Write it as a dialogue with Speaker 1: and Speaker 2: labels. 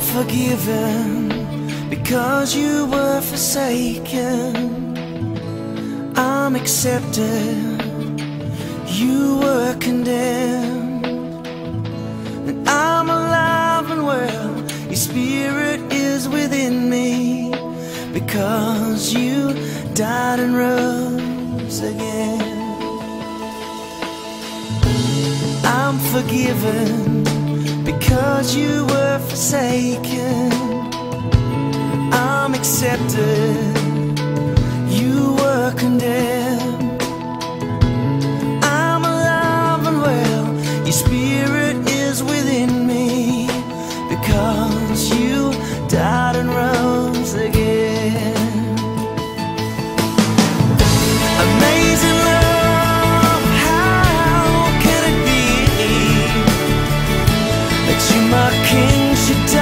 Speaker 1: forgiven because you were forsaken. I'm accepted, you were condemned, and I'm alive and well. Your spirit is within me because you died and rose again. I'm forgiven because you were forsaken. I'm accepted, you were condemned. I'm alive and well, your spirit is within me because you died and rose again. Amazing love, how can it be that you, my king, should die